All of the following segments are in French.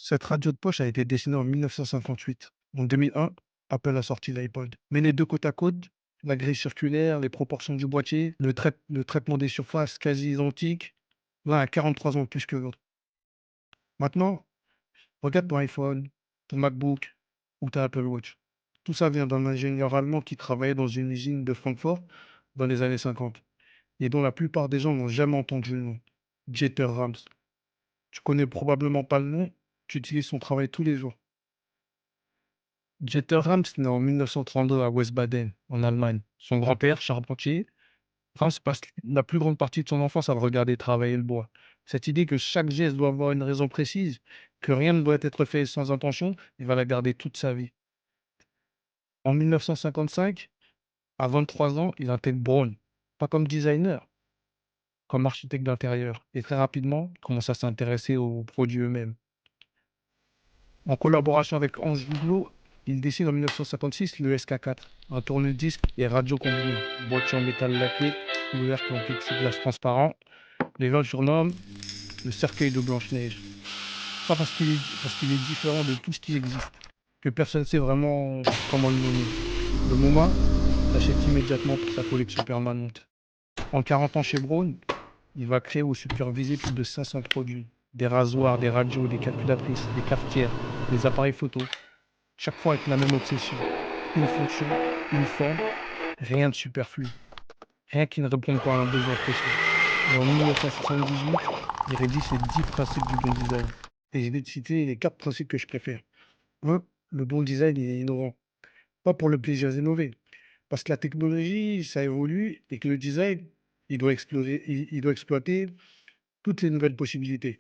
Cette radio de poche a été dessinée en 1958. En 2001, Apple a sorti l'iPod. Mais les deux côte à côte, la grille circulaire, les proportions du boîtier, le traitement des surfaces quasi identique, l'un a 43 ans de plus que l'autre. Maintenant, regarde ton iPhone, ton MacBook ou ta Apple Watch. Tout ça vient d'un ingénieur allemand qui travaillait dans une usine de Francfort dans les années 50 et dont la plupart des gens n'ont jamais entendu le nom. Dieter Rams. Tu connais probablement pas le nom, tu utilises son travail tous les jours. Dieter Rams naît en 1932 à Wiesbaden, en Allemagne. Son grand-père, charpentier, Rams passe la plus grande partie de son enfance à le regarder travailler le bois. Cette idée que chaque geste doit avoir une raison précise, que rien ne doit être fait sans intention, il va la garder toute sa vie. En 1955, à 23 ans, il intègre Braun, pas comme designer, comme architecte d'intérieur. Et très rapidement, il commence à s'intéresser aux produits eux-mêmes. En collaboration avec Hans Hublot, il dessine en 1956 le SK4, un tourne-disque et radio combiné, boîtier en métal laqué, couvercle en plexiglas transparent. Les gens le surnomment le cercueil de Blanche-Neige. Pas parce qu'il est différent de tout ce qui existe, que personne ne sait vraiment comment le nommer. Le MoMA l'achète immédiatement pour sa collection permanente. En 40 ans chez Braun, il va créer ou superviser plus de 500 produits. Des rasoirs, des radios, des calculatrices, des cafetières, des appareils photo. Chaque fois avec la même obsession. Une fonction, une forme, rien de superflu. Rien qui ne réponde pas à un besoin précis. Et en 1978, il rédige ses 10 principes du bon design. Et j'ai de citer les 4 principes que je préfère. 1. Le bon design est innovant. Pas pour le plaisir d'innover. Parce que la technologie, ça évolue et que le design, il doit exploiter toutes les nouvelles possibilités.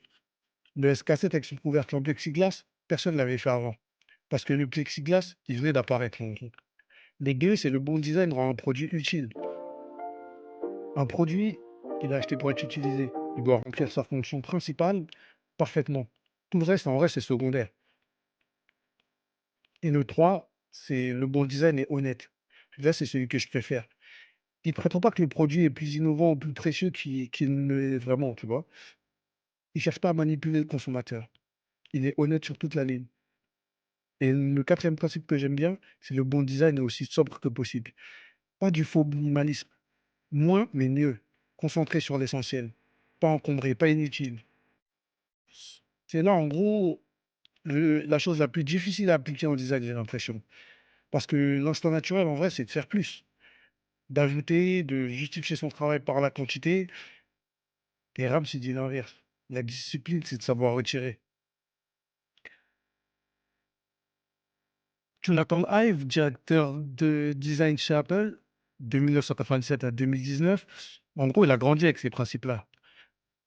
Le SK7 avec son couvercle en plexiglas, personne ne l'avait fait avant. Parce que le plexiglas, il venait d'apparaître. Les deux, c'est le bon design rend un produit utile. Un produit qu'il a acheté pour être utilisé. Il doit remplir sa fonction principale parfaitement. Tout le reste, en vrai, c'est secondaire. Et le 3, c'est le bon design est honnête. Là, c'est celui que je préfère. Il ne prétend pas que le produit est plus innovant ou plus précieux qu'il ne l'est vraiment, tu vois. Il ne cherche pas à manipuler le consommateur. Il est honnête sur toute la ligne. Et le quatrième principe que j'aime bien, c'est le bon design est aussi sobre que possible. Pas du faux minimalisme. Moins, mais mieux. Concentré sur l'essentiel. Pas encombré, pas inutile. C'est là, en gros, la chose la plus difficile à appliquer en design, j'ai l'impression. Parce que l'instinct naturel, en vrai, c'est de faire plus. D'ajouter, de justifier son travail par la quantité. Et Ram, c'est dit l'inverse. La discipline, c'est de savoir retirer. Jonathan Ive, directeur de design chez Apple, de 1997 à 2019, en gros, il a grandi avec ces principes-là.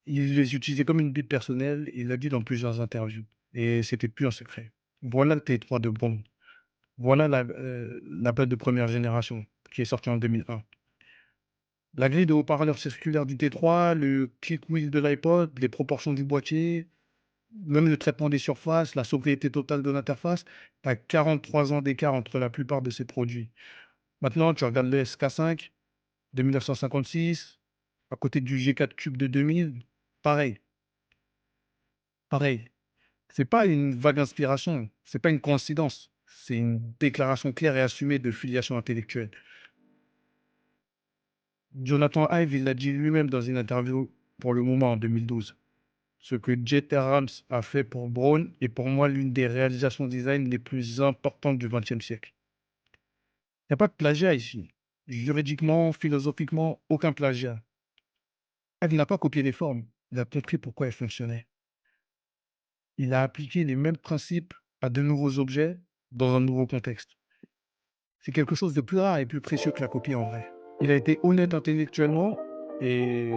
Il les utilisait comme une bible personnelle, il l'a dit dans plusieurs interviews. Et c'était plus un secret. Voilà le T3 de bon. Voilà l'Apple de première génération, qui est sorti en 2001. La grille de haut-parleurs circulaire du T3, le click wheel de l'iPod, les proportions du boîtier, même le traitement des surfaces, la sobriété totale de l'interface, tu as 43 ans d'écart entre la plupart de ces produits. Maintenant, tu regardes le SK5 de 1956, à côté du G4 Cube de 2000, pareil, pareil. C'est pas une vague inspiration, c'est pas une coïncidence, c'est une déclaration claire et assumée de filiation intellectuelle. Jonathan Ive, il l'a dit lui-même dans une interview pour Le Moment en 2012. Ce que Dieter Rams a fait pour Braun est pour moi l'une des réalisations design les plus importantes du XXe siècle. Il n'y a pas de plagiat ici. Juridiquement, philosophiquement, aucun plagiat. Il n'a pas copié les formes, il a compris pourquoi elles fonctionnaient. Il a appliqué les mêmes principes à de nouveaux objets dans un nouveau contexte. C'est quelque chose de plus rare et plus précieux que la copie en vrai. Il a été honnête intellectuellement et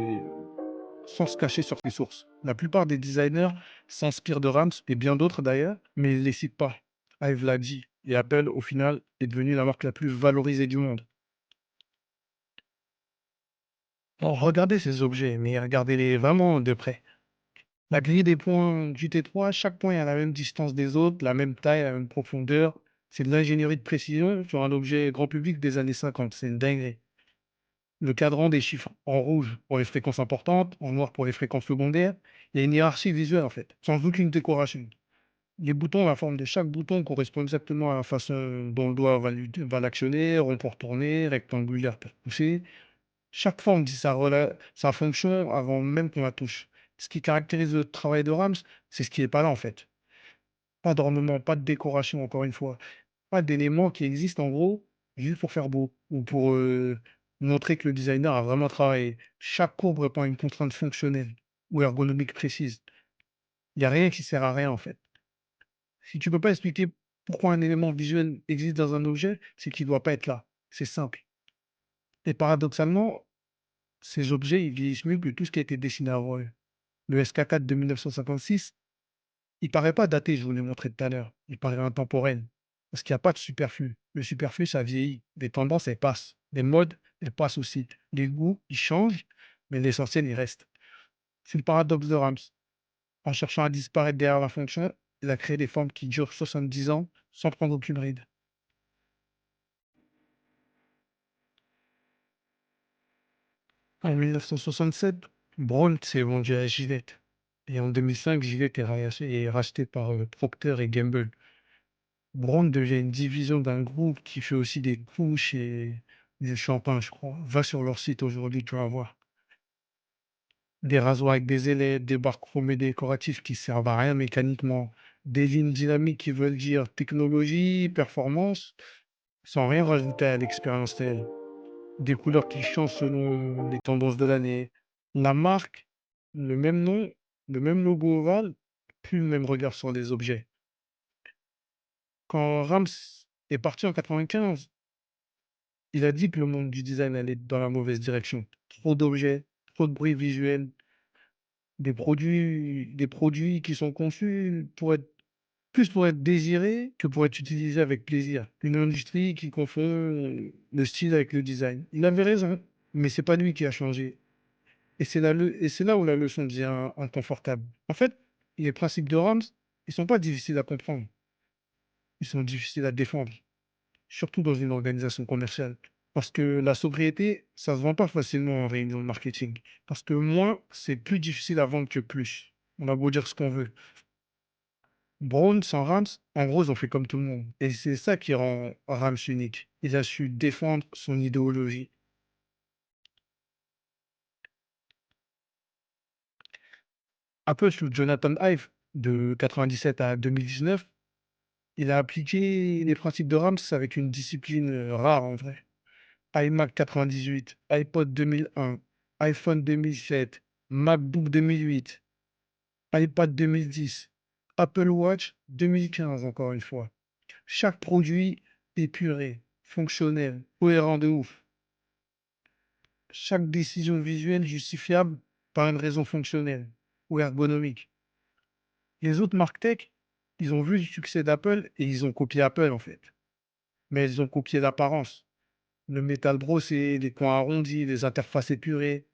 sans se cacher sur ses sources. La plupart des designers s'inspirent de Rams et bien d'autres d'ailleurs, mais ils ne les citent pas. Ive l'a dit, et Apple, au final, est devenue la marque la plus valorisée du monde. Bon, regardez ces objets, mais regardez-les vraiment de près. La grille des points du T3, chaque point est à la même distance des autres, la même taille, la même profondeur. C'est de l'ingénierie de précision sur un objet grand public des années 50. C'est une dinguerie. Le cadran des chiffres en rouge pour les fréquences importantes, en noir pour les fréquences secondaires. Il y a une hiérarchie visuelle en fait, sans aucune décoration. Les boutons, la forme de chaque bouton correspond exactement à la façon dont le doigt va l'actionner, rond pour tourner, rectangulaire pour pousser. Chaque forme dit sa fonction avant même qu'on la touche. Ce qui caractérise le travail de Rams, c'est ce qui n'est pas là en fait. Pas d'ornement, pas de décoration, encore une fois. Pas d'éléments qui existent en gros juste pour faire beau ou pour montrer que le designer a vraiment travaillé. Chaque courbe répond à une contrainte fonctionnelle ou ergonomique précise. Il n'y a rien qui sert à rien en fait. Si tu peux pas expliquer pourquoi un élément visuel existe dans un objet, c'est qu'il doit pas être là. C'est simple. Et paradoxalement, ces objets, ils vieillissent mieux que tout ce qui a été dessiné avant eux. Le SK4 de 1956, il paraît pas daté, je vous l'ai montré tout à l'heure. Il paraît intemporel. Parce qu'il n'y a pas de superflu. Le superflu, ça vieillit. Les tendances, elles passent. Les modes, elles passent aussi. Les goûts, ils changent, mais l'essentiel, il reste. C'est le paradoxe de Rams. En cherchant à disparaître derrière la fonction, il a créé des formes qui durent 70 ans sans prendre aucune ride. En 1967, Braun s'est vendu à Gillette. Et en 2005, Gillette est racheté par Procter et Gamble. Braun devient une division d'un groupe qui fait aussi des couches et des shampoings, je crois. Va sur leur site aujourd'hui, tu vas voir. Des rasoirs avec des ailettes, des barres chromées décoratifs qui servent à rien mécaniquement, des lignes dynamiques qui veulent dire technologie, performance, sans rien rajouter à l'expérience telle. Des couleurs qui changent selon les tendances de l'année. La marque, le même nom, le même logo ovale, plus le même regard sur les objets. Quand Rams est parti en 95, il a dit que le monde du design allait dans la mauvaise direction. Trop d'objets, trop de bruit visuel, des produits qui sont conçus plus pour être désirés que pour être utilisés avec plaisir. Une industrie qui confond le style avec le design. Il avait raison, mais c'est pas lui qui a changé. Et c'est là où la leçon devient inconfortable. En fait, les principes de Rams, ils sont pas difficiles à comprendre. Ils sont difficiles à défendre, surtout dans une organisation commerciale. Parce que la sobriété, ça se vend pas facilement en réunion de marketing. Parce que moins, c'est plus difficile à vendre que plus. On a beau dire ce qu'on veut. Brown sans Rams, en gros, ils ont fait comme tout le monde. Et c'est ça qui rend Rams unique. Il a su défendre son idéologie. Apple sous Jonathan Ive, de 97 à 2019, il a appliqué les principes de Rams avec une discipline rare en vrai. iMac 98, iPod 2001, iPhone 2007, MacBook 2008, iPad 2010, Apple Watch 2015 encore une fois. Chaque produit épuré, fonctionnel, cohérent de ouf. Chaque décision visuelle justifiable par une raison fonctionnelle ou ergonomique. Les autres marques tech, ils ont vu le succès d'Apple et ils ont copié Apple en fait. Mais ils ont copié l'apparence. Le métal brossé, les coins arrondis, les interfaces épurées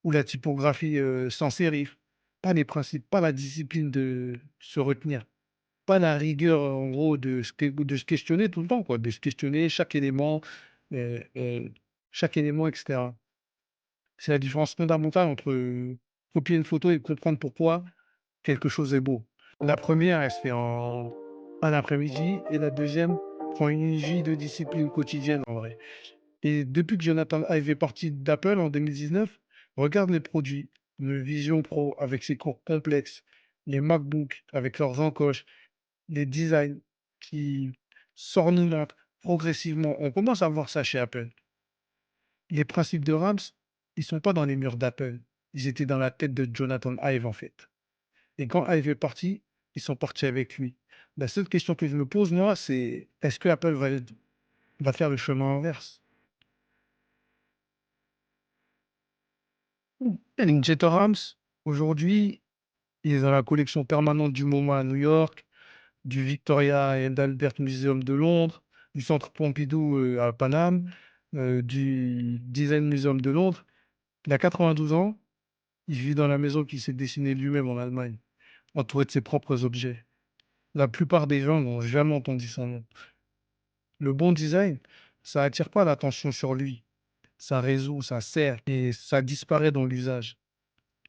ou la typographie sans sérif. Pas les principes, pas la discipline de se retenir. Pas la rigueur en gros de se questionner tout le temps, quoi, de se questionner euh, euh, chaque élément, etc. C'est la différence fondamentale entre copier une photo et comprendre pourquoi quelque chose est beau. La première, elle se fait en un après-midi et la deuxième prend une vie de discipline quotidienne en vrai. Et depuis que Jonathan Ive est parti d'Apple en 2019, regarde les produits. Le Vision Pro avec ses cours complexes, les MacBook avec leurs encoches, les designs qui s'ornementent progressivement. On commence à voir ça chez Apple. Les principes de Rams, ils sont pas dans les murs d'Apple. Ils étaient dans la tête de Jonathan Ive en fait. Et quand Ive est parti, ils sont partis avec lui. La seule question que je me pose, moi, c'est est-ce que Apple va faire le chemin inverse? Jetta Rams, aujourd'hui, il est dans la collection permanente du MoMA à New York, du Victoria and Albert Museum de Londres, du Centre Pompidou à Paname, du Design Museum de Londres. Il a 92 ans, il vit dans la maison qu'il s'est dessinée lui-même en Allemagne, entouré de ses propres objets. La plupart des gens n'ont jamais entendu son nom. Le bon design, ça attire pas l'attention sur lui. Ça résout, ça sert et ça disparaît dans l'usage.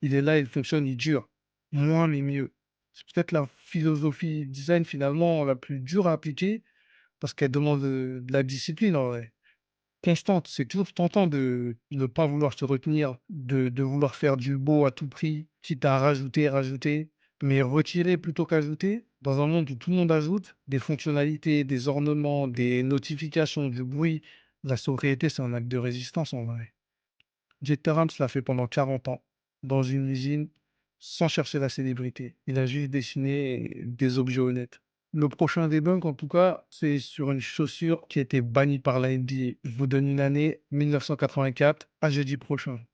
Il est là, il fonctionne, il dure. Moins mais mieux. C'est peut-être la philosophie design finalement la plus dure à appliquer parce qu'elle demande, de la discipline en vrai. Constante, c'est toujours tentant de ne pas vouloir se retenir, de vouloir faire du beau à tout prix, quitte à rajouter, rajouter, mais retirer plutôt qu'ajouter. Dans un monde où tout le monde ajoute des fonctionnalités, des ornements, des notifications, du bruit, la sobriété, c'est un acte de résistance en vrai. Jeter l'a fait pendant 40 ans, dans une usine, sans chercher la célébrité. Il a juste dessiné des objets honnêtes. Le prochain debunk, en tout cas, c'est sur une chaussure qui a été bannie par la NBA. Je vous donne une année, 1984, à jeudi prochain.